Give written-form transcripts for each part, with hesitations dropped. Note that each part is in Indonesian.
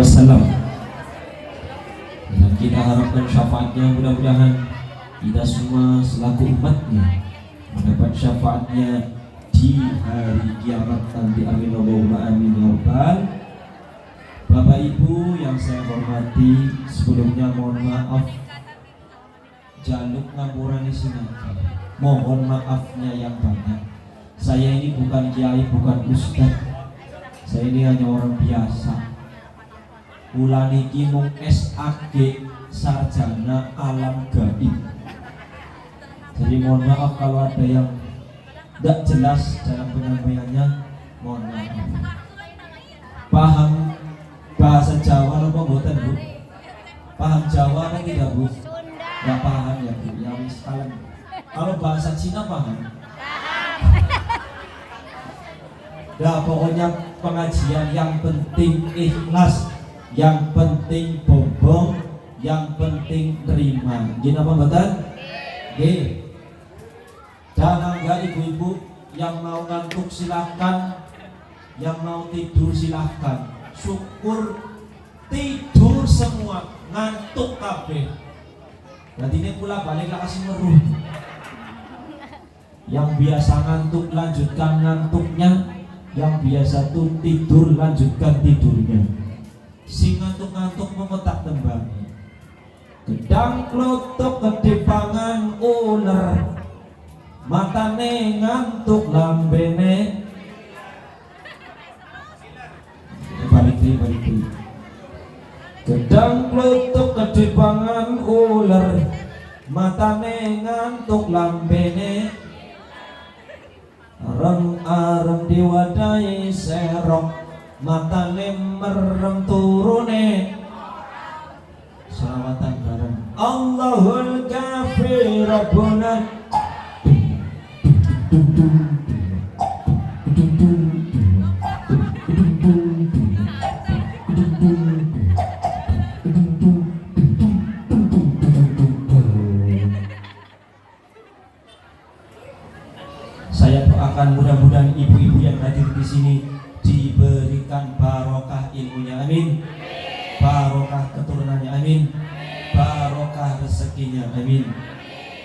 wasallam. Dan kita harapkan syafaatnya, mudah-mudahan kita semua selaku umatnya mendapat syafaatnya di hari kiamat nanti. Amin Allahumma amin ya rabbal. Bapak Ibu yang saya hormati, sebelumnya mohon maaf jaluk ngampurane sinten. Mohon maafnya yang banyak. Saya ini bukan kiai, bukan ustaz. Saya ini hanya orang biasa. Kula niki mung SAG, sarjana alam gaib. Jadi mohon maaf kalau ada yang tidak jelas dalam penyampaiannya, mohon maaf. Paham bahasa Jawa apa mboten, Bu? Paham Jawa kan tidak, Bu? Enggak paham ya, Bu. Ya wis kalem. Kalau bahasa Cina paham? Nah, pokoknya pengajian yang penting ikhlas, yang penting bombong, yang penting terima. Gini apa mboten? Nggih. Jangan enggak ibu-ibu yang mau ngantuk silahkan, yang mau tidur silahkan. Syukur tidur semua, ngantuk kabeh. Nanti ini pula balik lah kasih meruh. Yang biasa ngantuk lanjutkan ngantuknya, yang biasa tuh tidur lanjutkan tidurnya. Si ngantuk-ngantuk memetak tembangi. Gedang klotok kedipangan ular, matane ngantuk lambene. Balik. Gedang klotok kedipangan ular, matane ngantuk lambene. Areng-areng diwadahi serok, matane merem turune. Selawatan bareng. Allahul kafi Rabbuna. Saya doakan mudah-mudahan ibu-ibu yang hadir di sini diberikan barokah ilmunya, amin. Barokah keturunannya, amin. Barokah rezekinya, amin.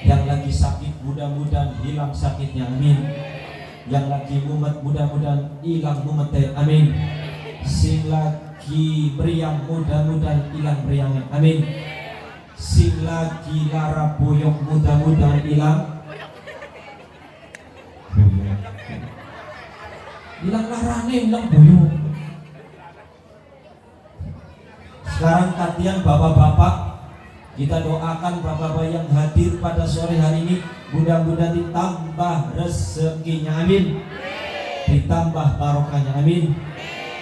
Yang lagi sakit mudah-mudahan hilang sakitnya, amin. Yang lagi mumet mudah-mudahan hilang mumetnya, amin. Sing lagi meriang mudah-mudahan hilang meriangnya, amin. Sing lagi lara boyong mudah-mudahan hilang larane, hilang boyong. Sekarang kalian bapak-bapak, kita doakan bapak-bapak yang hadir pada sore hari ini, mudah-mudahan ditambah rezekinya, amin. Ditambah barokahnya, amin.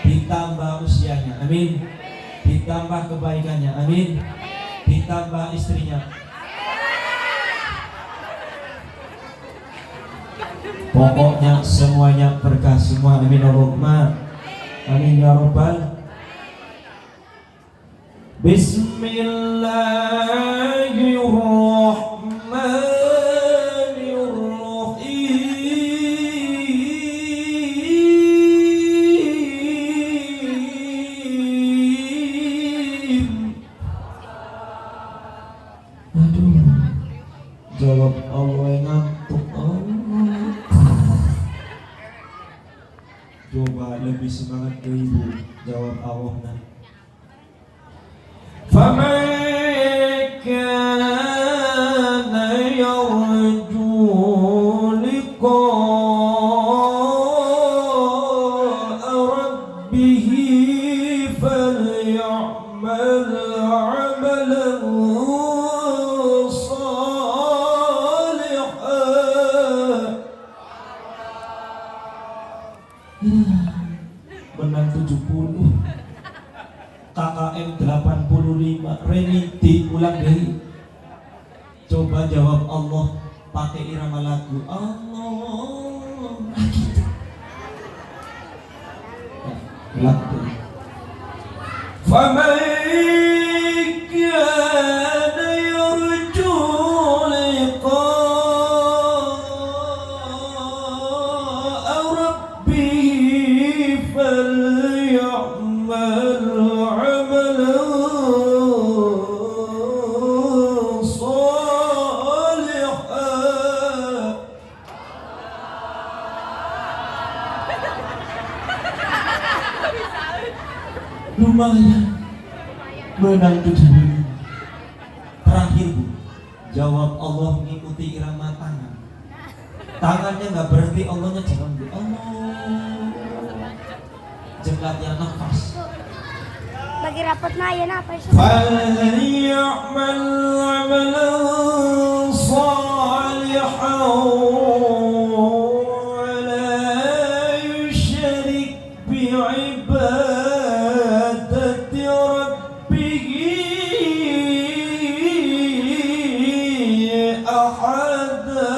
Ditambah usianya, amin. Ditambah kebaikannya, amin. Ditambah istrinya. Pokoknya semuanya berkah semua, amin Allahumma amin ya rabbal. Bismillahirrahmanirrahim. Aduh, jawab Allah yang ngantuk. Coba lebih semangat ke ibu, jawab Allah. فَمَنْ كَانَ يَرْجُو لِقَاءَ رَبِّهِ فَلْيَعْمَلْ عَمَلًا صَالِحًا. Menang 70, KKM 85, Reniti ulang deh. Coba jawab Allah pakai irama lagu Allah. Gitu. Ulang deh. فَمَنْ كَانَ يَرْجُو لِقَاءَ رَبِّهِ فَلْيَعْمَلْ عَمَلًا Lumayan menang 7.000. Terakhir Bu, jawab Allah mengikuti irama tangan. Tangannya nggak berhenti, Allahnya jangan Bu. Allah, jengkatnya nafas. Bagi rapat na yan apa sih? فَلْيَعْمَلْ عَمَلًا صَالِحًا وَلَا يُشْرِكْ بِعِبَادَةِ رَبِّهِ أَحَدًا.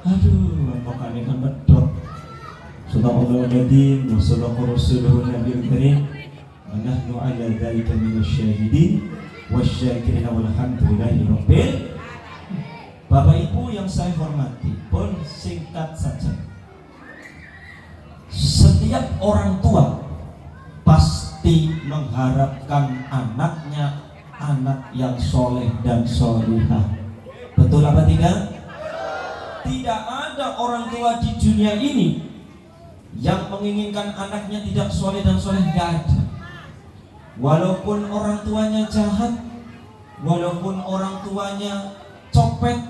Aduh, makanya kan medok. Sadaqallahu al-azim wa sadaqa rasuluhu nabiyul karim. Wa nahnu 'ala dzalika minasyahidin wasyakirin walhamdulillahi rabbil. Bapak Ibu yang saya hormati, pun singkat saja. Setiap orang tua pasti mengharapkan anaknya anak yang soleh dan solihah. Betul apa tidak? Tidak ada orang tua di dunia ini yang menginginkan anaknya tidak soleh dan soleh, tidak ada. Walaupun orang tuanya jahat, walaupun orang tuanya copet,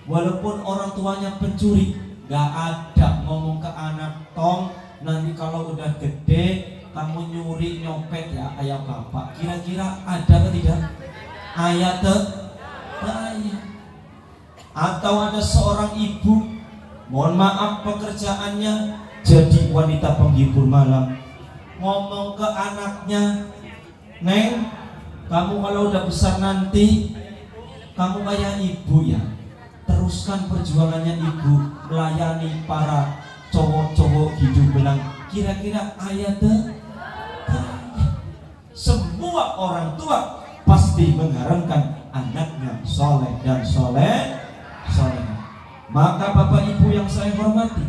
walaupun orang tuanya pencuri, gak ada ngomong ke anak, Tong, nanti kalau udah gede kamu nyuri nyopet ya ayah bapak. Kira-kira ada atau tidak? Ayat ayat. Atau ada seorang ibu, mohon maaf pekerjaannya jadi wanita penghibur malam, ngomong ke anaknya, Neng, kamu kalau udah besar nanti kamu kayak ibu ya, teruskan perjuangannya ibu melayani para cowok-cowok hidup belang. Kira-kira ayat semua orang tua pasti mengharapkan anaknya soleh dan soleh. Maka Bapak Ibu yang saya hormati,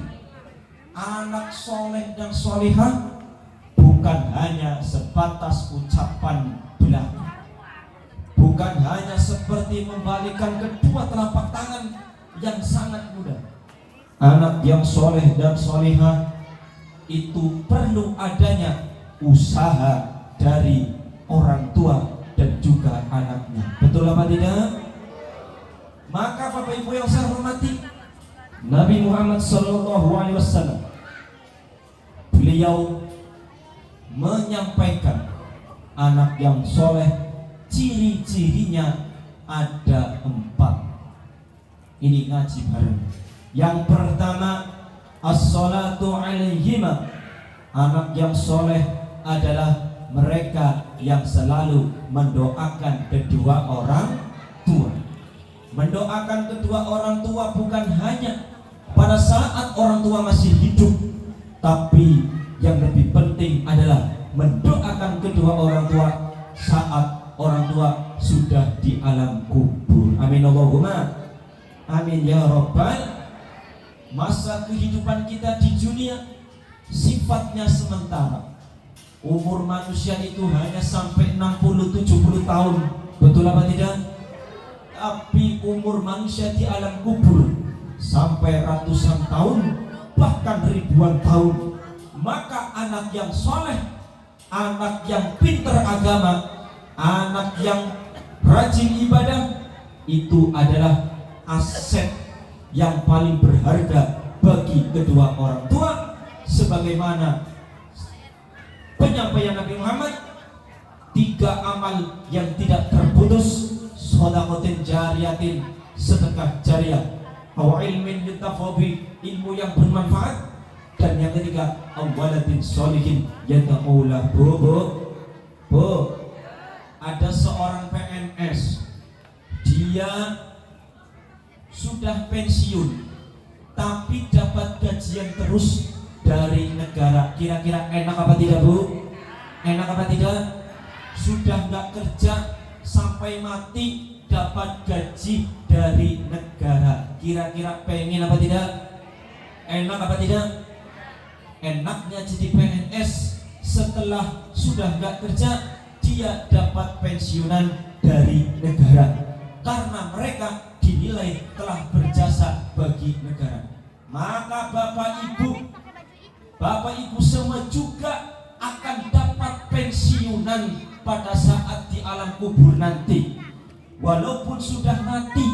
anak soleh dan solihah bukan hanya sebatas ucapan belaka, bukan hanya seperti membalikkan kedua telapak tangan yang sangat mudah. Anak yang soleh dan solihah itu perlu adanya usaha dari orang tua dan juga anaknya. Betul apa tidak? Maka Bapak Ibu yang saya hormati, Nabi Muhammad SAW, beliau menyampaikan anak yang soleh ciri-cirinya ada 4. Ini ngaji bareng. Yang pertama, as-salatu alaihima. Anak yang soleh adalah mereka yang selalu mendoakan kedua orang tua. Mendoakan kedua orang tua bukan hanya pada saat orang tua masih hidup, tapi yang lebih penting adalah mendoakan kedua orang tua saat orang tua sudah di alam kubur. Amin Allahumma amin ya rabbal. Masa kehidupan kita di dunia sifatnya sementara. Umur manusia itu hanya sampai 60-70 tahun. Betul apa tidak? Tapi umur manusia di alam kubur sampai ratusan tahun, bahkan ribuan tahun. Maka anak yang soleh, anak yang pintar agama, anak yang rajin ibadah, itu adalah aset yang paling berharga bagi kedua orang tua. Sebagaimana penyampaian Nabi Muhammad, 3 amal yang tidak terputus: shadaqatin jariyatin, sedekah jariah, aw ilmin yutafabi, ilmu yang bermanfaat, dan yang ketiga awwaladin sholihin yad'ulah. Bu, ada seorang PNS, dia sudah pensiun tapi dapat gajian terus dari negara. Kira-kira enak apa tidak, Bu? Enak apa tidak? Sudah nggak kerja sampai mati dapat gaji dari negara. Kira-kira pengen apa tidak? Enak apa tidak? Enaknya jadi PNS setelah sudah nggak kerja, dia dapat pensiunan dari negara karena mereka dinilai telah berjasa bagi negara. Maka Bapak Ibu semua juga akan dapat pensiunan pada saat di alam kubur nanti. Walaupun sudah mati,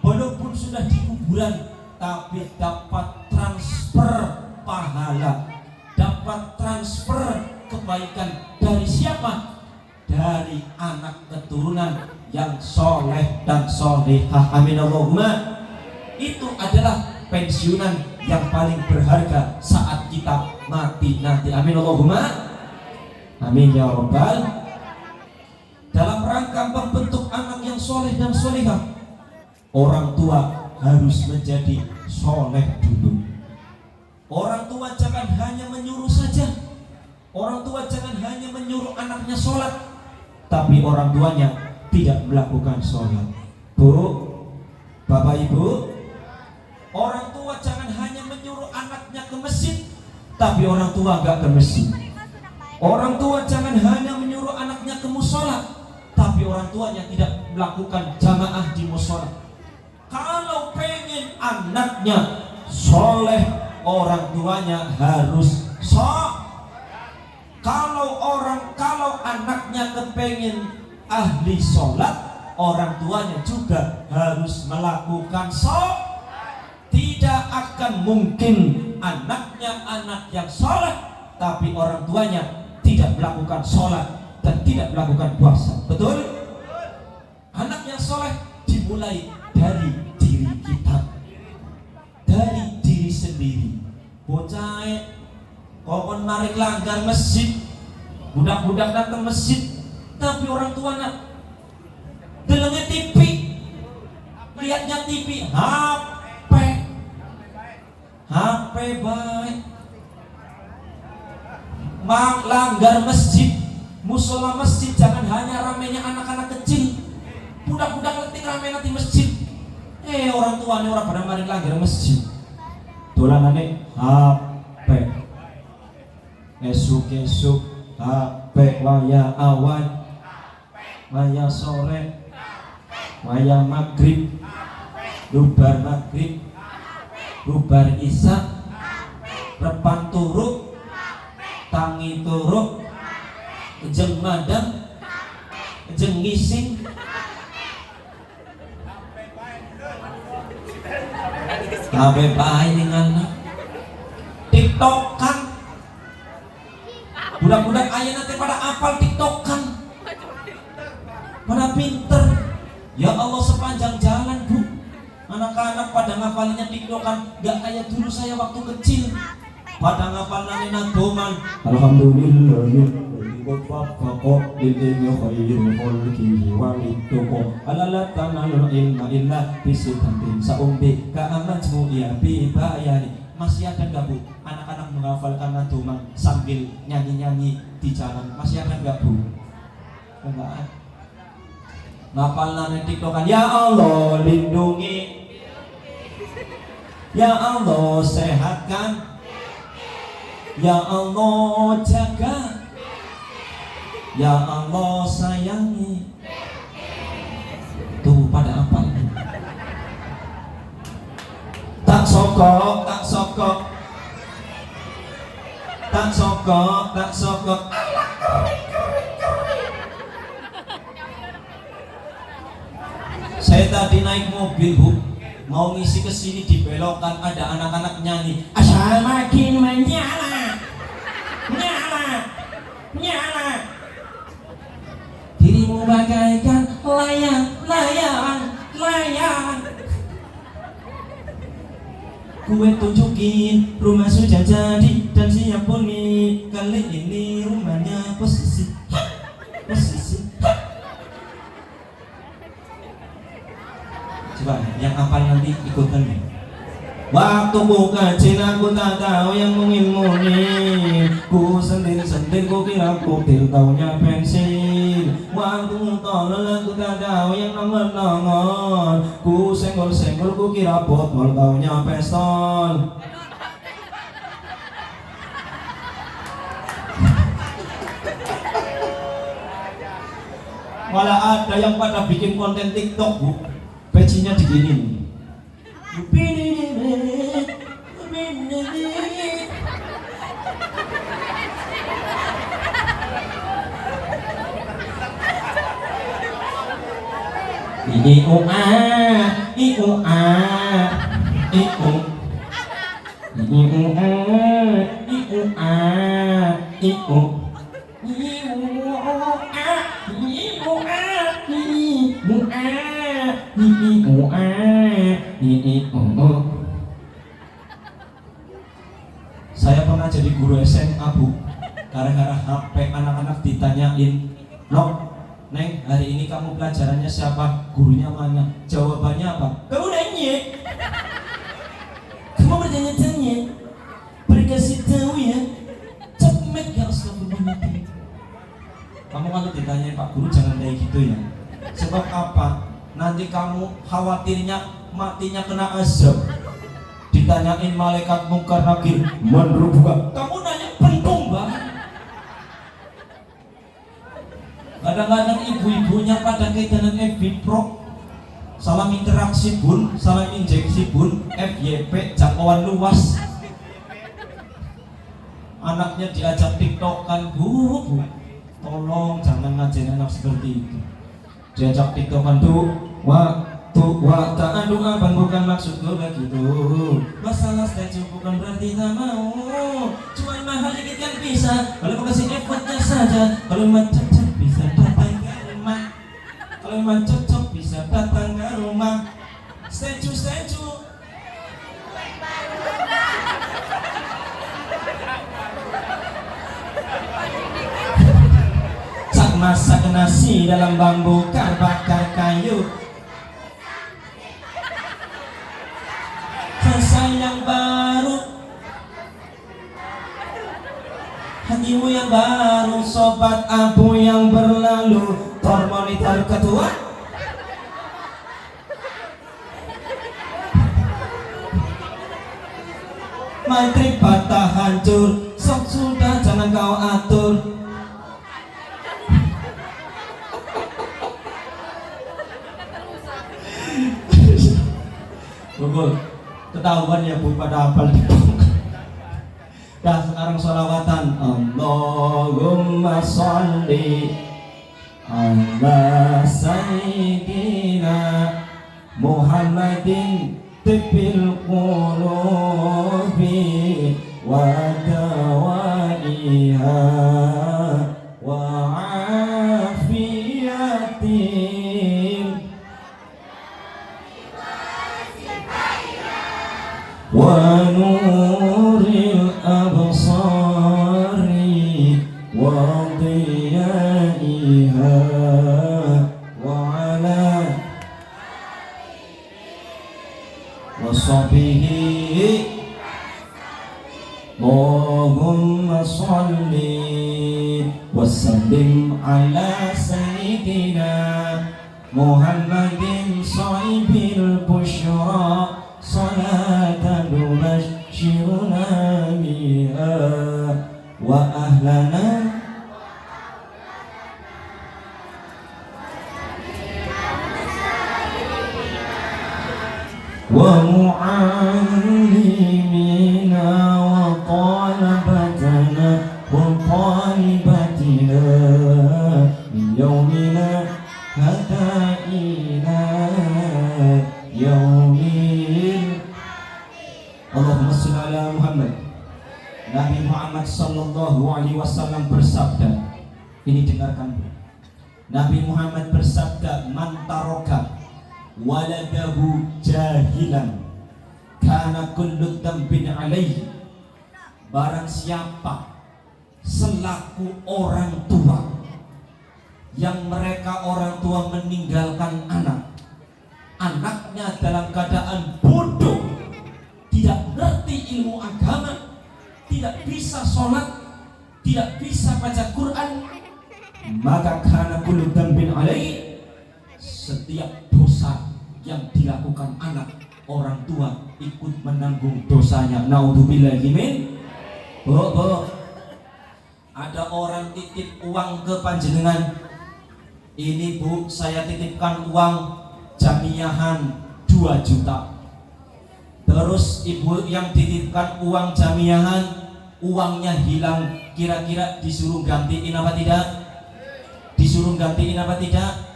walaupun sudah di kuburan, tapi dapat transfer pahala, dapat transfer kebaikan dari siapa? Dari anak keturunan yang soleh dan solehah. Amin Allahumma. Itu adalah pensiunan yang paling berharga saat kita mati nanti. Amin Allahumma. Amin ya Rabbal. Dalam rangka membentuk anak yang soleh dan solehah, orang tua harus menjadi soleh dulu. Orang tua jangan hanya menyuruh saja. Orang tua jangan hanya menyuruh anaknya sholat, tapi orang tuanya tidak melakukan sholat. Bu, Bapak Ibu, orang tua jangan hanya menyuruh anaknya ke masjid, tapi orang tua gak ke masjid. Orang tua jangan hanya menyuruh anaknya ke musola, tapi orang tuanya tidak melakukan jamaah di musola. Kalau pengen anaknya soleh, orang tuanya harus sholat. Kalau anaknya kepengen ahli sholat, orang tuanya juga harus melakukan sholat. Tidak akan mungkin anaknya anak yang sholat, tapi orang tuanya tidak melakukan sholat dan tidak melakukan puasa. Betul? Anak yang sholat dimulai dari diri kita, dari diri sendiri. Bocah kokon narik langgar masjid, budak-budak datang masjid, tapi orang tua nak delengnya TV, lihatnya TV, HP baik, langgar masjid, musola masjid jangan hanya ramenya anak-anak kecil, budak-budak letik rame nanti masjid. Orang tua ini orang pada maring langgar masjid, dolanane HP. Esuk-esuk HP, waya awan, waya sore, waya maghrib, lubar maghrib, lubar isya, repan turuk, tangi turuk, jeng madang, jeng ngising. HP bae ning anak. TikTokan. Budak-budak ayah nanti pada apal TikTokan, pada pinter. Ya Allah, sepanjang jalan bu, anak-anak pada ngapalinya TikTokan. Gak kayak dulu saya waktu kecil, pada ngapalnya nadoman. Alhamdulillah Waffaqo lilmi khairul mulki walituko alala tanalul ilma illa bisitantin saumbi ka'amajmu ya bibayani. Masih ada gak bu anak-anak menghafalkan nadoman sambil nyanyi-nyanyi di jalan? Masih ada gak bu? Enggak ada. Ngapalna TikTokan, ya Allah lindungi, ya Allah sehatkan, ya Allah jaga, ya Allah sayangi. Tuh pada apa? Tak sokok, tak sokok, tak sokok, tak sokok. Saya tadi naik mobil bu, mau ngisi ke sini di belokan ada anak-anak nyanyi. Asal makin menyala, nyala, nyala. Dirimu bagaikan layang, layang, layang. Kue tunjukin rumah sudah jadi dan siap huni. Kali ini rumahnya posisi, posisi. Coba yang hafal nanti ikutan nih. Waktu buka Cina aku tak tahu yang mungin-mungin. Ku sendir-sendir ku kira kutil taunya pensil. Waktu tolol aku tak tahu yang nongol-nongol. Ku senggol-senggol ku kira botol taunya pistol. Malah ada yang pada bikin konten TikTok, Bu. Pecinya digini. Ini ua, iu a, iu. Ini ua, iu a, iu. Saya pernah jadi guru SMA, Bu. Gara-gara HP anak-anak ditanyain, "Nok, Neng, hari ini kamu pelajarannya siapa? Gurunya mana?" Jawabannya apa? "Kamu nanya. Kamu bertanya-tanya. Berkasih tahu ya. Cemet ya, astagfirullahaladzim." Kamu kalau ditanya Pak Guru jangan kayak gitu ya. Sebab apa? Nanti kamu khawatirnya matinya kena azab. Ditanyain malaikat mungkar nakir, menrubuka. Kamu nanya pentung banget. Kadang-kadang ibu-ibunya pada kedanan FB Pro, salam interaksi bun, salam injeksi bun, FYP jangkauan luas. Anaknya diajak TikTokan, bu, tolong jangan ngajarin anak seperti itu. Diajak TikTokan tuh, ta'adu abang bukan maksud gue begitu. Masalah statue bukan berarti tak mau. Cuman mahal dikit kan bisa. Kalau mau kasih effortnya saja. Kalau memang cocok bisa datang ke rumah. Kalau memang cocok bisa datang ke rumah. Statue. Sak masak nasi dalam bambu bakar kayu. Yang baru, hatimu yang baru, sobat abu yang berlalu, monitor ketua. Matrix patah hancur, sok sudah jangan kau atur. Bogor. Ketahuan ya Bu pada hafal gitu. Dah sekarang sholawatan. Allahumma sholli ala sayyidina Muhammadin tibbil qulubi wa dawaiha wa afiyatin wa nuril absari wa diyaiha wa ala wa sahbihi. Allahumma sholli wa sallim ala sayyidina Muhammadin sahibil busyra salatan nubashshiruna biha wa ahlana wa mu'allimina wa talabatana wa talibatina min yawmina hatta ila yaumil. Allahumma shalli ala Muhammad. Nabi Muhammad sallallahu alaihi wasallam bersabda, ini dengarkan. Nabi Muhammad bersabda, man taraka waladahu jahilan kana kullu dhanbin alaihi. Barang siapa selaku orang tua yang mereka orang tua meninggalkan anaknya dalam keadaan bodoh, tidak ngerti ilmu agama, tidak bisa sholat, tidak bisa baca Quran, maka kana kullu dhanbin alaihi, setiap dosa yang dilakukan anak, orang tua ikut menanggung dosanya. Naudzubillahi min. Ada orang titip uang ke panjenengan, Ini Bu, saya titipkan uang jamiahan 2 juta. Terus ibu yang titipkan uang jamiahan, uangnya hilang, kira-kira disuruh gantiin apa tidak? Disuruh gantiin apa tidak?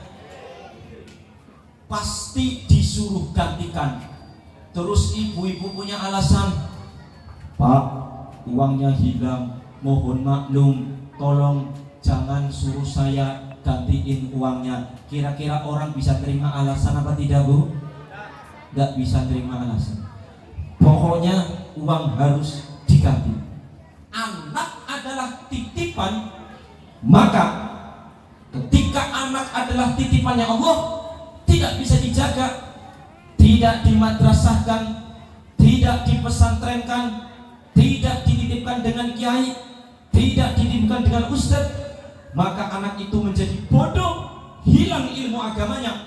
Pasti disuruh gantikan. Terus ibu-ibu punya alasan, Pak, uangnya hilang, mohon maklum, tolong jangan suruh saya gantiin uangnya. Kira-kira orang bisa terima alasan apa tidak, Bu? Gak bisa terima alasan. Pokoknya uang harus diganti. Anak adalah titipan, maka ketika anak adalah titipannya Allah, tidak bisa dijaga, tidak dimadrasahkan, tidak dipesantrenkan, tidak dititipkan dengan kiai, tidak dititipkan dengan ustadz, maka anak itu menjadi bodoh, hilang ilmu agamanya.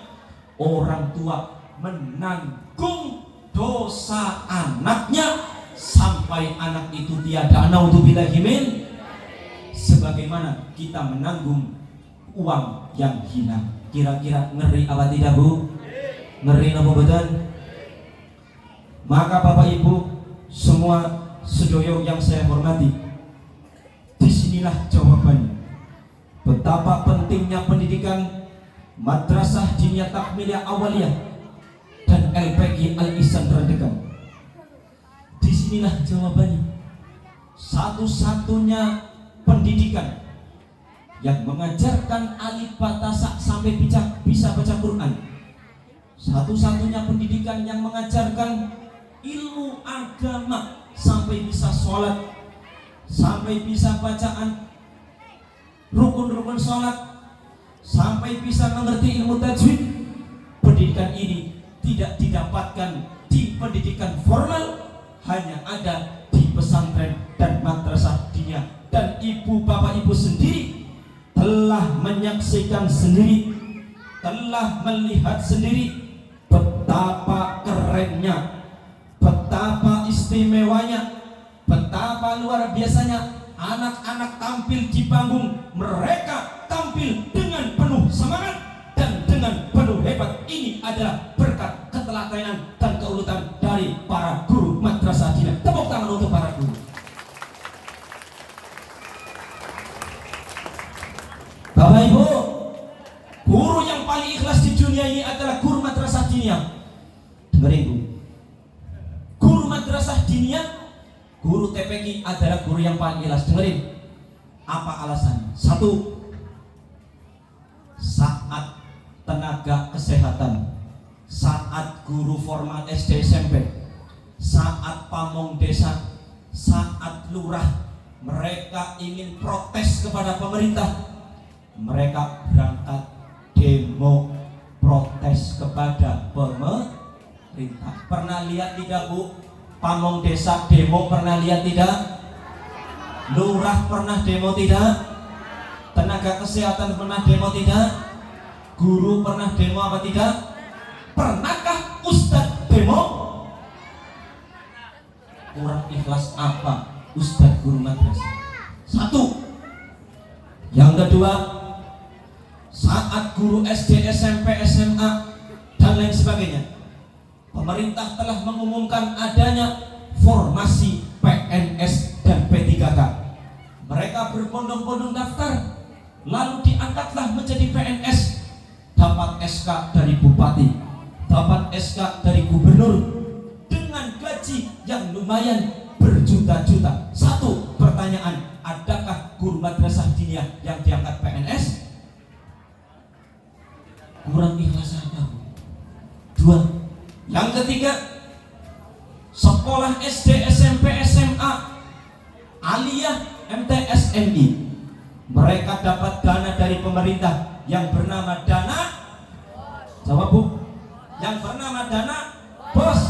Orang tua menanggung dosa anaknya sampai anak itu tiada. Naudzubillahi min, sebagaimana kita menanggung uang yang hilang. Kira-kira ngeri apa tidak, Bu? Ngeri apa betul? Maka Bapak Ibu semua sedoyo yang saya hormati, disinilah jawabannya. Betapa pentingnya pendidikan Madrasah Diniyah Takmiliyah Awaliyah dan LPG Al-Ihsan terdekat. Disinilah jawabannya. Satu-satunya pendidikan yang mengajarkan alif bata sa sampai bisa baca Quran. Satu-satunya pendidikan yang mengajarkan ilmu agama sampai bisa sholat, sampai bisa bacaan rukun-rukun sholat, sampai bisa mengerti ilmu tajwid. Pendidikan ini tidak didapatkan di pendidikan formal, hanya ada di pesantren dan madrasah diniyah. Dan ibu bapak ibu sendiri telah menyaksikan sendiri, telah melihat sendiri betapa kerennya, betapa istimewanya, betapa luar biasanya anak-anak tampil di panggung. Mereka tampil dengan penuh semangat dan dengan penuh hebat. Ini adalah berkat ketelatenan dan keuletan dari para guru madrasah diniyah. Tepuk tangan untuk para guru. Bapak Ibu, guru yang paling ikhlas di dunia ini adalah guru madrasah diniyah. Dengerin Bu, guru madrasah diniyah, guru TPQ adalah guru yang paling ikhlas. Dengerin, apa alasannya? Satu, saat tenaga kesehatan, saat guru formal SD SMP, saat pamong desa, saat lurah, mereka ingin protes kepada pemerintah, mereka berangkat demo protes kepada pemerintah. Pernah lihat tidak Bu? Pamong desa demo pernah lihat tidak? Lurah pernah demo tidak? Tenaga kesehatan pernah demo tidak? Guru pernah demo apa tidak? Pernahkah Ustadz demo? Kurang ikhlas apa Ustadz guru madrasah? Satu. Yang kedua, saat guru SD, SMP, SMA dan lain sebagainya, pemerintah telah mengumumkan adanya formasi PNS dan P3K. Mereka berbondong-bondong daftar, lalu diangkatlah menjadi PNS, dapat SK dari bupati, dapat SK dari gubernur, dengan gaji yang lumayan berjuta-juta. Satu pertanyaan, adakah guru madrasah diniyah yang diangkat PNS? Kurang ikhlas apa? Dua. Yang ketiga, sekolah SD, SMP, SMA, aliyah, MTS, MI, mereka dapat dana dari pemerintah yang bernama dana, jawab Bu, yang bernama dana BOS.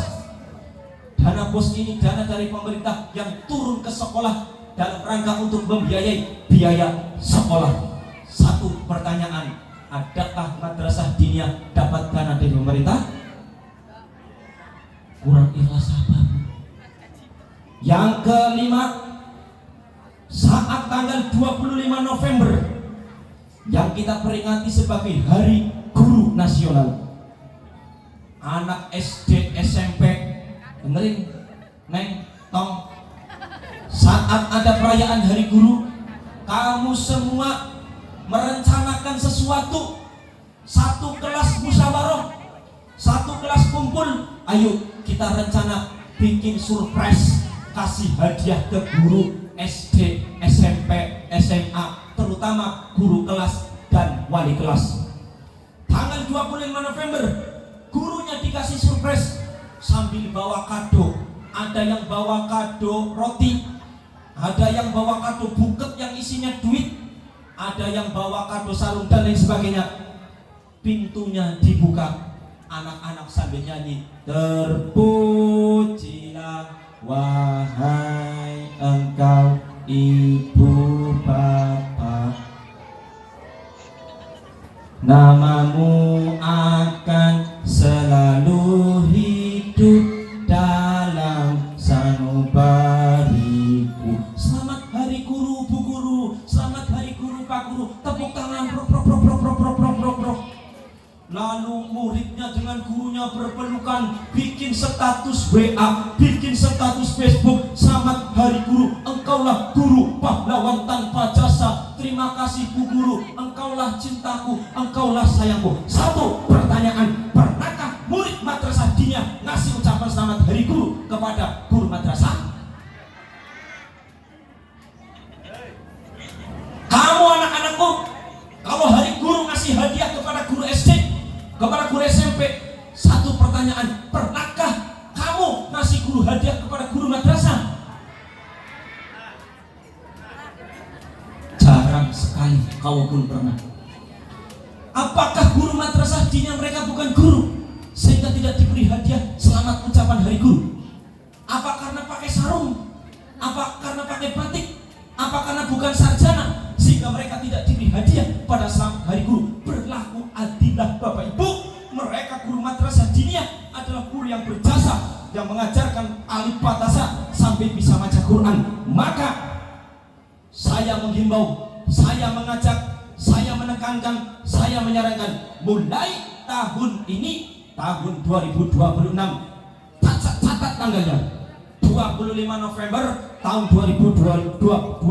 Dana BOS ini dana dari pemerintah yang turun ke sekolah dalam rangka untuk membiayai biaya sekolah. Satu pertanyaan, adakah madrasah diniyah dapat dana dari pemerintah? Kurang ikhlas apa? Yang kelima, saat tanggal 25 November yang kita peringati sebagai Hari Guru Nasional. Anak SD, SMP, dengerin, Neng, Tong. Saat ada perayaan Hari Guru, kamu semua merencanakan sesuatu. Satu kelas musyawarah, satu kelas kumpul. Ayo kita rencana bikin surprise, kasih hadiah ke guru SD, SMP, SMA, terutama guru kelas dan wali kelas. Tanggal 25 November gurunya dikasih surprise sambil bawa kado. Ada yang bawa kado roti, ada yang bawa kado buket yang isinya duit, ada yang bawa kado sarung dan lain sebagainya. Pintunya dibuka, anak-anak sambil nyanyi, terpujilah wahai engkau ibu bapak, namamu akan selalu hidup dalam sanubariku. Selamat Hari Guru Bu Guru, selamat Hari Guru Pak Guru. Tepuk tangan, prok. Lalu muridnya dengan gurunya berpelukan, bikin status WA, bikin status Facebook, selamat Hari Guru, engkaulah guru pahlawan tanpa jasa. Terima kasih Bu Guru, engkaulah cintaku, engkaulah sayangku. Satu pertanyaan, pernahkah murid madrasah diniyah ngasih ucapan selamat Hari Guru kepada guru madrasah? Kamu anak-anakku, kalau Hari Guru ngasih hadiah kepada guru SD, kepada guru SMP, satu pertanyaan, pernahkah kamu ngasih guru hadiah kepada guru madrasah? Jarang sekali, kalaupun pernah. Apakah guru madrasah diniyah mereka bukan guru sehingga tidak diberi hadiah selamat ucapan Hari Guru? Apa karena pakai sarung? Apa karena pakai batik? Apa karena bukan sarjana sehingga mereka tidak diberi hadiah pada selamat Hari Guru? Berlaku adillah Bapak Ibu, mereka guru madrasah diniyah adalah guru yang berjasa, yang mengajarkan alif batasa sampai bisa baca Quran. Maka saya menghimbau, saya mengajak, saya menekankan, saya menyarankan, mulai tahun ini, tahun 2026, catat tanggalnya, 25 November tahun 2026,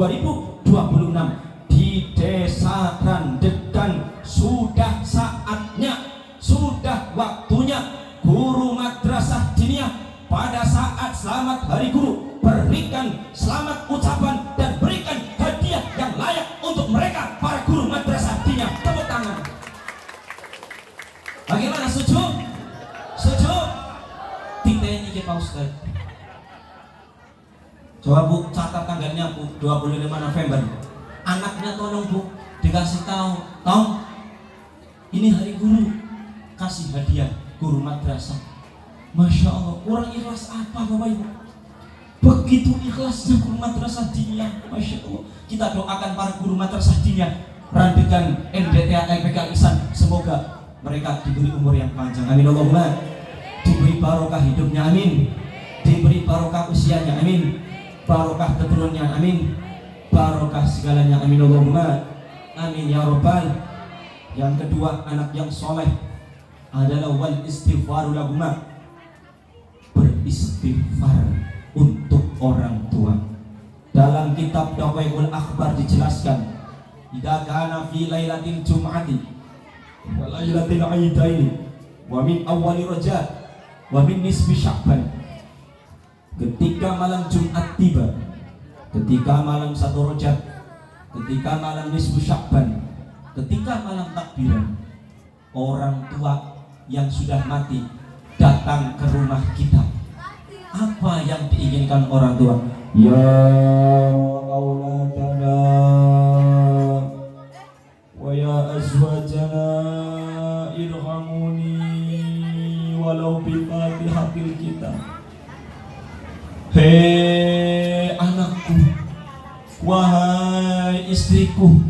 di Desa Randegan sudah saatnya, sudah waktunya guru madrasah diniyah pada saat selamat Hari Guru berikan selamat ucapan dan berikan hadiah yang layak untuk mereka para guru madrasah diniyah. Tepuk tangan. Bagaimana, setuju? Setuju? Titeni ke Pak Ustaz. Coba Bu, catat tanggalnya Bu, 25 November. Anaknya tolong Bu, dikasih tahu, Tong, ini Hari Guru, kasih hadiah guru madrasah. Masya Allah, orang ikhlas apa Bapak Ibu? Begitu ikhlasnya guru madrasah diniyah, Masya Allah. Kita doakan para guru madrasah diniyah Randegan, MDTA, LPK Ihsan, semoga mereka diberi umur yang panjang, amin Allahumma. Diberi barokah hidupnya, amin. Diberi barokah usianya, amin. Barokah keturunannya, amin. Barokah segalanya, amin Allahumma. Amin ya Rabbal. Yang kedua, anak yang soleh adalah wal istighfaru lahuma, beristighfar untuk orang tua. Dalam kitab Dawaibul Akhbar dijelaskan, idza kana fi lailatil jum'ati wa lailatil aidaini wa min awwali rajab wa min nisfi sya'ban, ketika malam Jumat tiba, ketika malam 1 Rajab, ketika malam nisfu Sya'ban, ketika malam takbiran, orang tua yang sudah mati datang ke rumah kita. Apa yang diinginkan orang tua? Ya auladana wa ya azwajana irhamuni walau bi fatihatil kitab. Hei anakku, wahai istriku,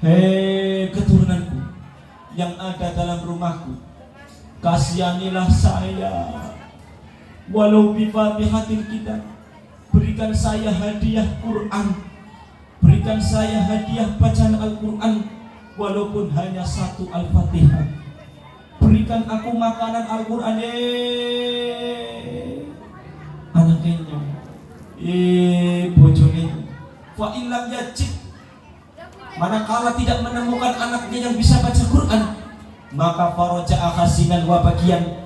hei keturunanku yang ada dalam rumahku, kasihanilah saya walau bi fatihatil kitab. Berikan saya hadiah Quran, berikan saya hadiah bacaan Al-Quran, walaupun hanya satu Al-Fatihah. Berikan aku makanan Al-Quran. Anaknya bojone fa illam yajid, manakala tidak menemukan anaknya yang bisa baca Quran, maka faraja'a hasinan wa bagian,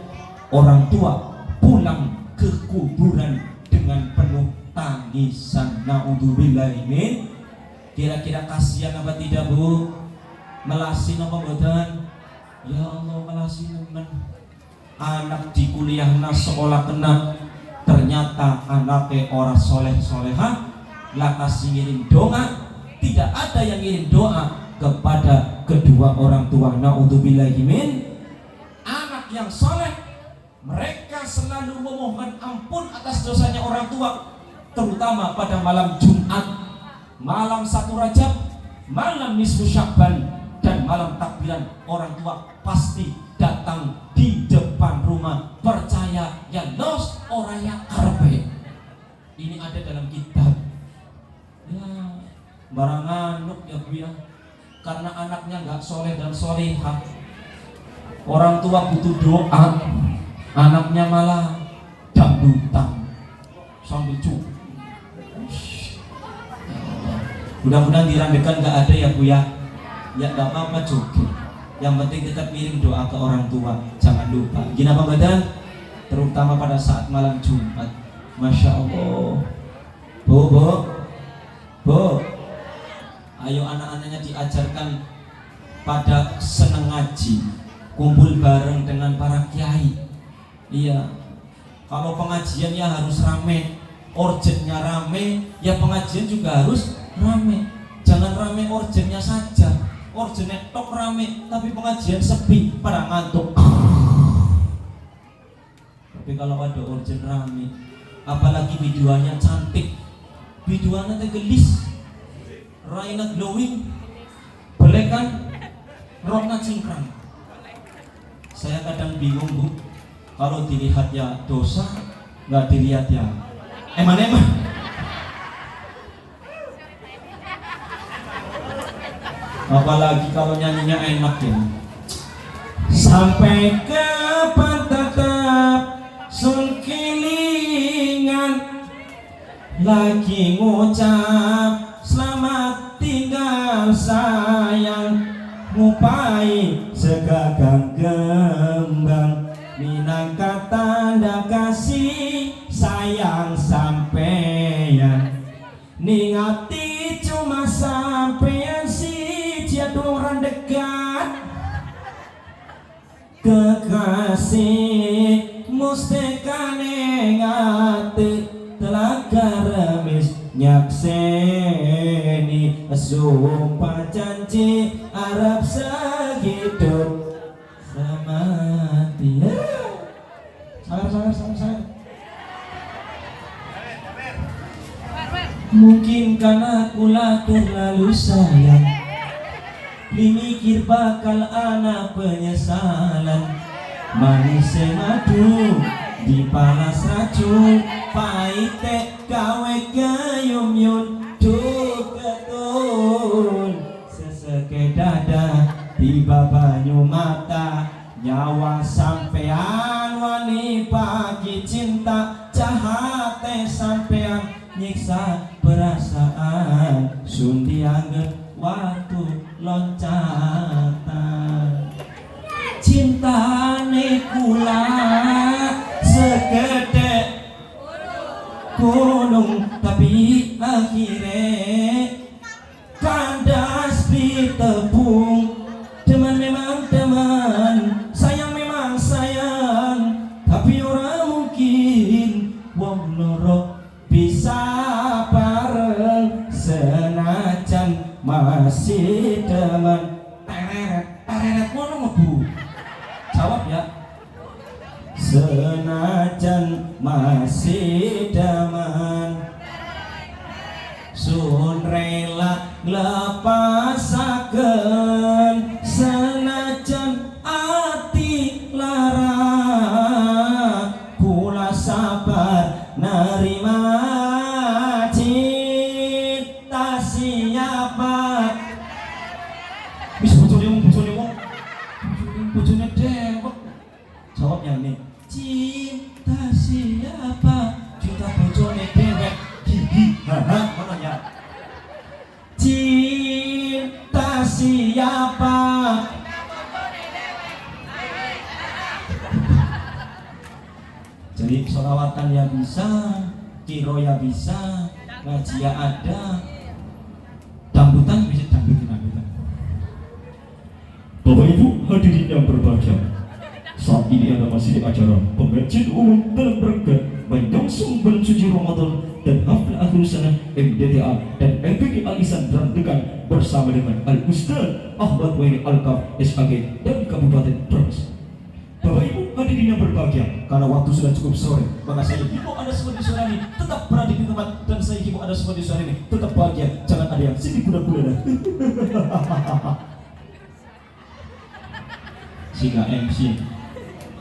orang tua pulang ke kuburan dengan penuh tangisan. Naudzubillahi min. Kira-kira kasihan apa tidak, Bu? Melasin apa mboten? Ya Allah, melasin teman. Anak di kuliahna sekolah kena, ternyata anaknya orang soleh-soleha, lantas ngirim doa, tidak ada yang ngirim doa kepada kedua orang tua. Naudzubillahi min. Anak yang soleh, mereka selalu memohon ampun atas dosanya orang tua, terutama pada malam Jumat, malam 1 Rajab, malam nisfu Sya'ban, dan malam takbiran. Orang tua pasti datang di depan rumah, percaya ya nos orang yang karpe. Ini ada dalam kitab. Ya, barangan nuk ya Bu ya. Karena anaknya nggak soleh dan solehah, orang tua butuh doa, anaknya malah dangdutan sambil cukup. Mudah-mudahan diramaikan nggak ada ya Bu ya. Ya nggak apa-apa juga. Yang penting tetap kirim doa ke orang tua. Jangan lupa. Gini apa badan? Terutama pada saat malam Jumat. Masya Allah. Bu. Ayo anak-anaknya diajarkan pada seneng ngaji, kumpul bareng dengan para kiai. Iya. Kalau pengajiannya harus rame, orjennya rame, ya pengajian juga harus rame. Jangan rame orjennya saja. Orjennya tok rame, tapi pengajian sepi, pada ngantuk. Tapi kalau ada orjen rame, apalagi biduannya cantik, biduannya tegelis, raina glowing, boleh kan? Rokna cingkrang. Saya kadang bingung Bu, kalau dilihat ya dosa, nggak dilihat ya eman-eman. Apalagi kalau nyanyinya enak ya. Sampai kapan tetap sun kelingan, lagi ngucap selamat tinggal sayang, ngupai segagang kembang, minangka tanda kasih sayang sampeyan, ningati cuma sampeyan si jadung orang dekat, kekasih mustekane ngati telaga remis nyakseni, sumpah janji Arab sehidup semati. Sabar. Mungkin karena kula terlalu sayang, mikir bakal anak penyesalan, manis madu dipanas racun, pahit gawe gayum-yun duk ketun, seseke dada tiba banyu mata, nyawa sampean wani pagi cinta, jahat sampean nyiksa perasaan, sun dianggap waktu loncatan. Cintane kula segede gunung, tapi akhirnya kandas di tepung. Teman memang teman, sayang memang sayang, tapi orang mungkin wong loro bisa bareng senajan masih teman. Teret ngono Bu. Jawab ya. Senajan masih teman, sun rela nglepasaken, senajan ati lara, kula sabar nerima cinta siapa. Bisa solawatannya bisa, kiroya bisa, ngaji ada, dangdutan bisa dangdutan. Bapak Ibu hadirin yang berbahagia, saat ini Anda masih di acara pengajian umum dalam rangka menyongsong bulan suci Ramadan dan haflah akhir sana MDTA dan MPG Alisan Randekan bersama dengan Al Ustaz Ahmad Waini Alkaf SAG dan Kabupaten Brebes. Bapak Ibu hadirin yang berbahagia, karena waktu sudah cukup sore, maka saya himbau Anda semua di sore ini tetap berada di tempat, dan saya himbau Anda semua di sore ini tetap bahagia, jangan ada yang sedih budak-budak. Sehingga MC.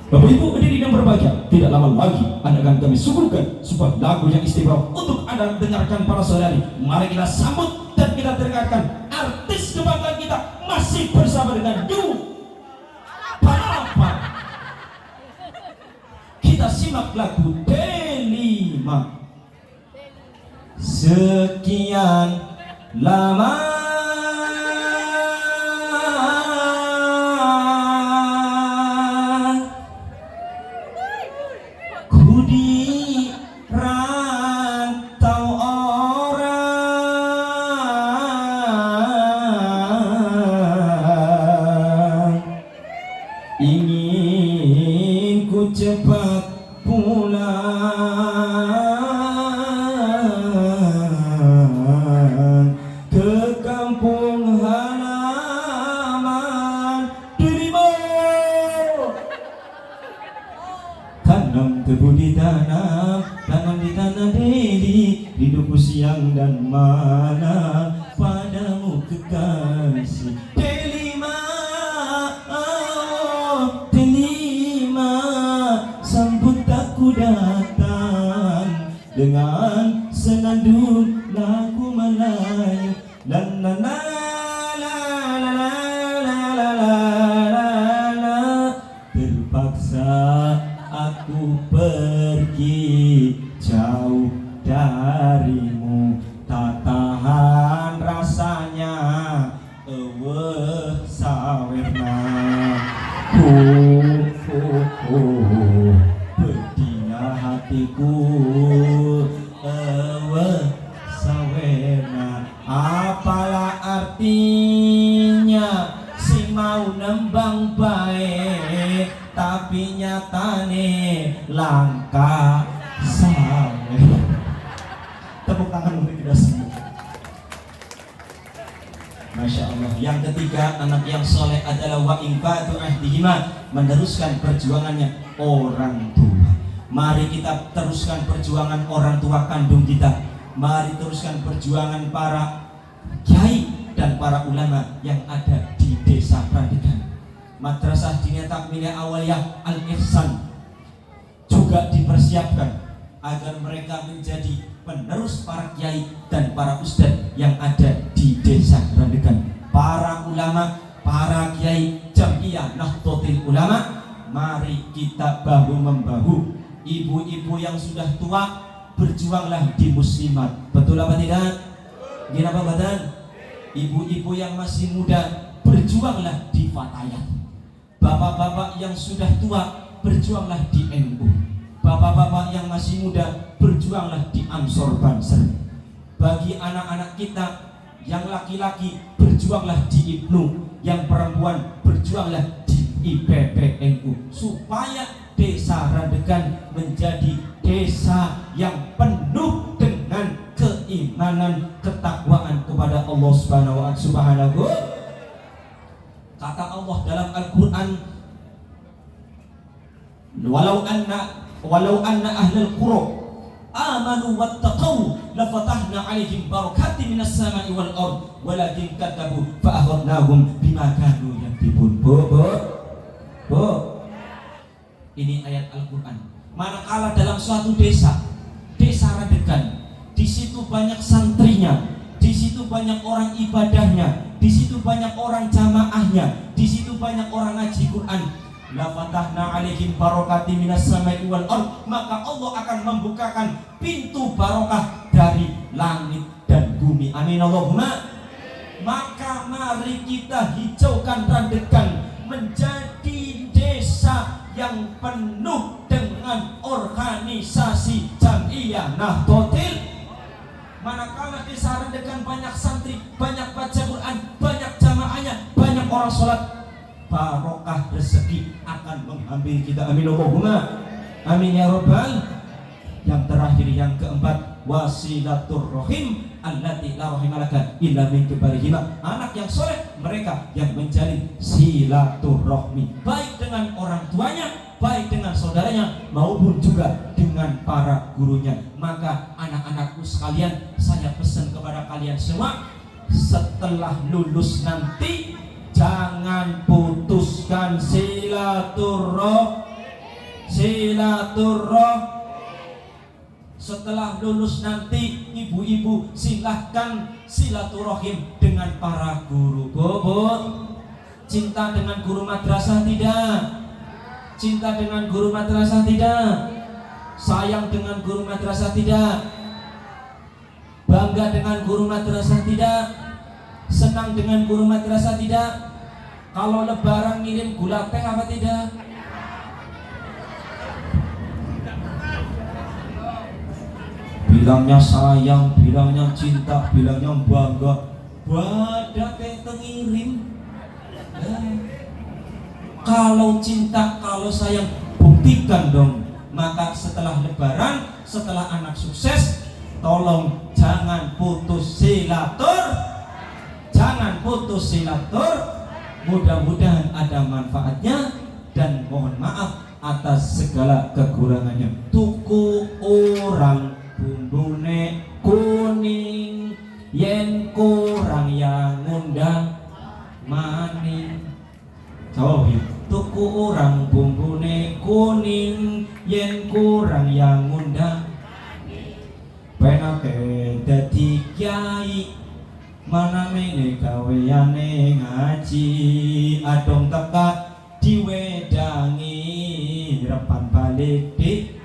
Bapak Ibu hadirin yang berbahagia, tidak lama lagi Anda akan kami suguhkan sebuah lagu yang istimewa untuk Anda dengarkan para saudari. Mari kita sambut dan kita dengarkan artis kebanggaan kita masih bersama dengan New Palapa. Kita simak lagu Delima. Sekian lama ingin ku cepat pulang ke kampung halaman dirimu. Tanam tebu di tanam di tanah Deli, hidupku siang dan malam padamu kekasih. Datang dengan senandung lagu Melayu, la la la la la la la la la. Terpaksa aku pergi jauh darimu, tak tahan rasanya sawerna. Hatiku sawerna, apalah artinya si mau nembang baik tapi nyatane langka sawer. Tepuk tangan untuk kita semua. Masya Allah. Yang ketiga, anak yang soleh adalah wa infatu ahdihima, meneruskan perjuangannya orang tua. Mari kita teruskan perjuangan orang tua kandung kita. Mari teruskan perjuangan para kiai dan para ulama yang ada di desa Randekan. Madrasah Diniyah Takmiliyah Awaliyah Al-Ihsan juga dipersiapkan agar mereka menjadi penerus para kiai dan para ustadz yang ada di desa Randekan. Para ulama, para kiai Jam'iyah Nahdlatul Ulama, mari kita bahu-membahu. Ibu-ibu yang sudah tua, berjuanglah di muslimat. Betul apa tidak? Gini apa badan? Ibu-ibu yang masih muda, berjuanglah di Fatayat. Bapak-bapak yang sudah tua, berjuanglah di NU. Bapak-bapak yang masih muda, berjuanglah di Ansor Banser. Bagi anak-anak kita yang laki-laki, berjuanglah di IBNU. Yang perempuan, berjuanglah di IPPNU, supaya desa Randekan menjadi desa yang penuh dengan keimanan, ketakwaan kepada Allah Subhanahu. Kata Allah dalam Al-Quran, walau anna ahlal qura amanu wattaqau lafatahna alaihim barakatin minas sama'i wal ard walakin kadzabu fa akhadnahum bima kanu yaktubun. Ini ayat Al-Quran. Manakala dalam suatu desa Randekan, di situ banyak santrinya, di situ banyak orang ibadahnya, di situ banyak orang jamaahnya, di situ banyak orang ngaji Quran. La fatahna alaihim barakatin minas samai wal ard, maka Allah akan membukakan pintu barokah dari langit dan bumi. Amin Allahumma. Maka mari kita hijaukan Randekan menjadi desa yang penuh dengan organisasi Jam'iyah Nahdlatul. Manakala desa Rendekan banyak santri, banyak baca Quran, banyak jamaahnya, banyak orang sholat, barokah rezeki akan menghampiri kita. Amin Allahumma amin ya rabbal. Yang terakhir, yang keempat, wasilaturrahim allati la rahimalaka illa min kibarihima. Anak yang soleh, mereka yang menjalin silaturahmi, baik dengan orang tuanya, baik dengan saudaranya, maupun juga dengan para gurunya. Maka anak-anakku sekalian, saya pesan kepada kalian semua, setelah lulus nanti jangan putuskan silaturahmi. Setelah lulus nanti, ibu-ibu silahkan silaturahim dengan para guru. Bobo, cinta dengan guru madrasah tidak? Cinta dengan guru madrasah tidak? Sayang dengan guru madrasah tidak? Bangga dengan guru madrasah tidak? Senang dengan guru madrasah tidak? Kalau lebaran ngirim gula teh apa tidak? Bilangnya sayang, bilangnya cinta, bilangnya bangga, badak yang tengirim. Kalau cinta, kalau sayang, buktikan dong. Maka setelah lebaran, setelah anak sukses, tolong jangan putus silatur. Jangan putus silatur. Mudah-mudahan ada manfaatnya, dan mohon maaf atas segala kekurangannya. Tuku orang bumbune kuning, yen kurang yang ngundang maning. Oh, tuku orang bumbune kuning, yen kurang yang ngundang. Penake dadi kiai, mana mene gaweane ngaji, adong tekat diwedangi, repan balik di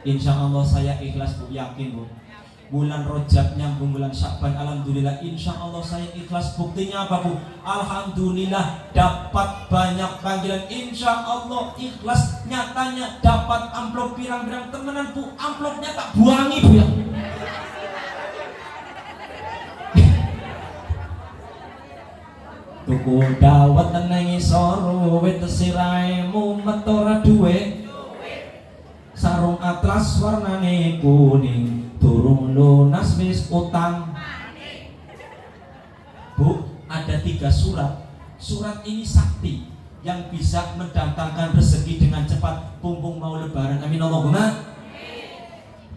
Insya Allah saya ikhlas Bu, yakin Bu. Bulan Rajab nyambung bulan Sya'ban, alhamdulillah. Insya Allah saya ikhlas. Buktinya apa Bu? Alhamdulillah dapat banyak panggilan. Insya Allah ikhlas. Nyatanya dapat amplop pirang-pirang temenan Bu. Amplopnya tak buangi Bu ya. Tuku dawet nengi soro, wet siraimu metora duwe. Sarung atlas warnane kuning, turung lunas wis utang. Bu, ada 3 surat. Surat ini sakti yang bisa mendatangkan rezeki dengan cepat. Mumpung mau lebaran, amin Allahumma.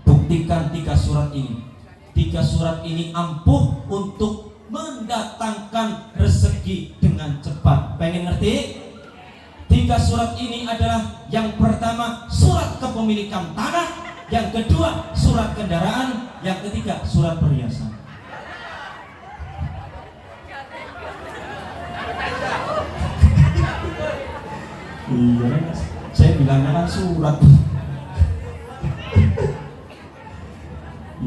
Buktikan 3 surat ini. 3 surat ini ampuh untuk mendatangkan rezeki dengan cepat. Pengen ngerti? 3 surat ini adalah, yang pertama surat kepemilikan tanah, yang kedua surat kendaraan, yang ketiga surat perhiasan. Iya, saya bilangnya kan surat.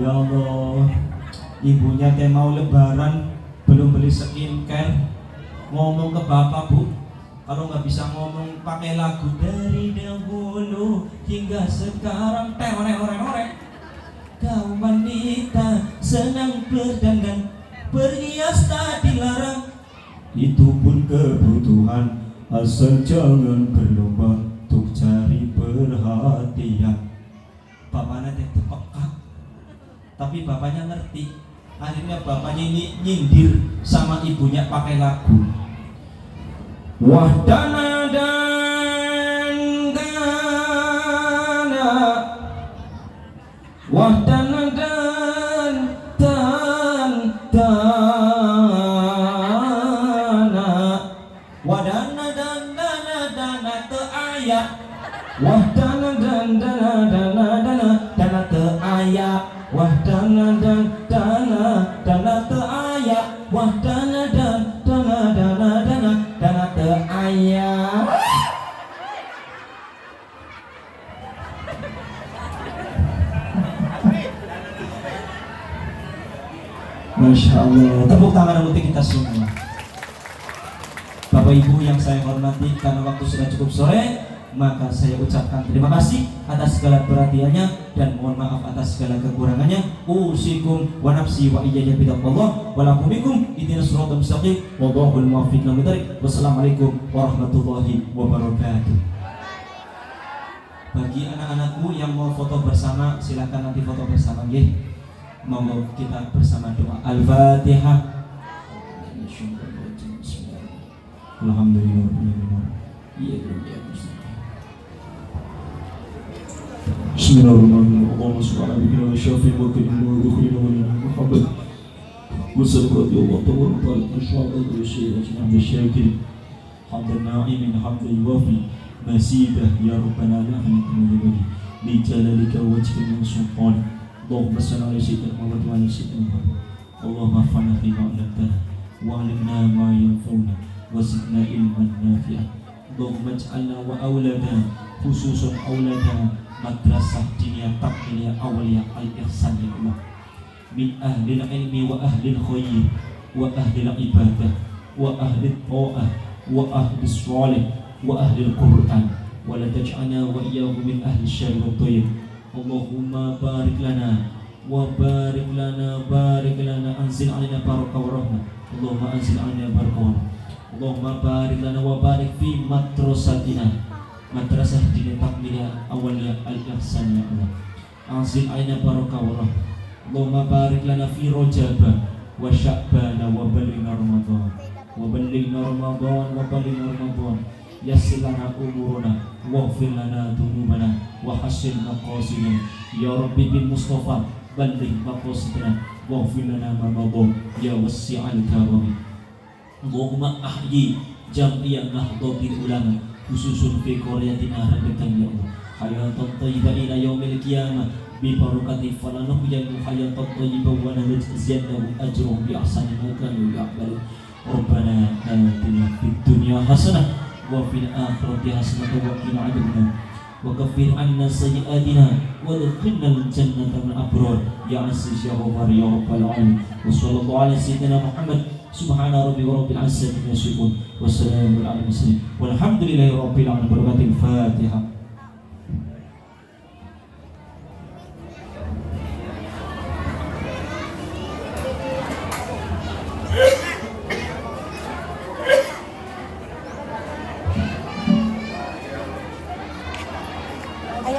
Ya Allah, ibunya kayak mau lebaran belum beli skincare, ngomong ke bapak Bu, kalau nggak bisa ngomong pakai lagu dari dahulu hingga sekarang, ore. Kau wanita senang berdandan, berhias tak dilarang, itu pun kebutuhan, asal jangan berlomba untuk cari perhatian. Bapaknya tetap peka, tapi bapaknya ngerti. Akhirnya bapaknya ini nyindir sama ibunya pakai lagu. Wahdana dan dana, wahdana dan dana, wahdana dan dana teaya, wahdana dan dana teaya, wahdana dan dana teaya, wahdana dan dana teaya. Masya Allah, tepuk tangan untuk kita semua. Bapak Bapak Ibu yang saya hormati, karena waktu sudah cukup sore, maka saya ucapkan terima kasih atas segala perhatiannya dan mohon maaf atas segala kekurangannya. Usikum wa nafsi wa iyaya bittaqwallah wa lakum minkum ihdinas siratal mustaqim wallahul muwaffiq ila thoriq. Wassalamualaikum warahmatullahi wabarakatuh. Bagi anak-anakku yang mau foto bersama, silakan nanti foto bersama nggih. Monggo kita bersama doa Al-Fatihah. Alhamdulillah. Bismillahirrahmanirrahim. Allahumma shalli ala nabiyyina wa syafi'ina wa karimina wa dukhulina wa lana Muhammad wa sallallahu wa ta'ala insyaAllah wa syai'ajna bisyakin hamdan na'imin hamdan yuwafi masidah ya rabbana la hamdan li jalalika wa wajhika min sultan. Allahumma salli ala sayyidina Muhammad wa ala sayyidina Muhammad. Allahumma fa'na fi ma'lamtana wa alimna ma yanfa'una wa zidna ilman nafi'an. Allahumma ij'alna wa awladana khususan awladana madrasah diniyah taqniyah awliyah al-ihsan ya Allah, min ahlil ilmi wa ahlil khair wa ahlil ibadah wa ahlil ta'ah wa ahlil sholih wa ahlil Qur'an, wa la taj'alna wa iyyahu min ahli syarri wa tayyib. Allahumma barik lana wa barik lana anzil alaina barakah wa rahmah. Allahumma anzil alaina barakah wa rahmah. Allahumma barik lana wa barik fi madrasatina madrasah diniyah taqniyah awaliyah al-ihsan ya Allah. Anzil alaina barakah wa rahmah. Allahumma barik lana fi Rajab wa Sya'ban wa ballighna Ramadan wa ballighna Ramadan wa ballighna Ramadan. Yassir lana umurana waghfir lana dhunubana wa hassin maqasidana ya Rabbi bil Mustafa balligh maqasidana waghfir lana ma madha ya wasi'al karami. Allahumma ahyi jam'iyah nahdlatul ulama khususun fi qaryatina hadakan ya Allah, hayatan thayyibah ila yaumil qiyamah bi barakati falanuh yanu hayatan thayyibah wa najziyannahum ajrahum bi ahsani ma kanu ya'malun. Rabbana atina fid dunya hasanah wa fil akhirati hasanah wa qina adzabannar wa kaffir 'anna sayyi'atina wa adkhilna al-jannata ma'al abrar ya aziz ya ghafar ya rabbal alamin. Wa sallallahu ala sayyidina Muhammad subhana rabbika rabbil izzati amma yasifun wa salamun alal mursalin walhamdulillahi rabbil alamin. Barakatul Fatihah. Ayo,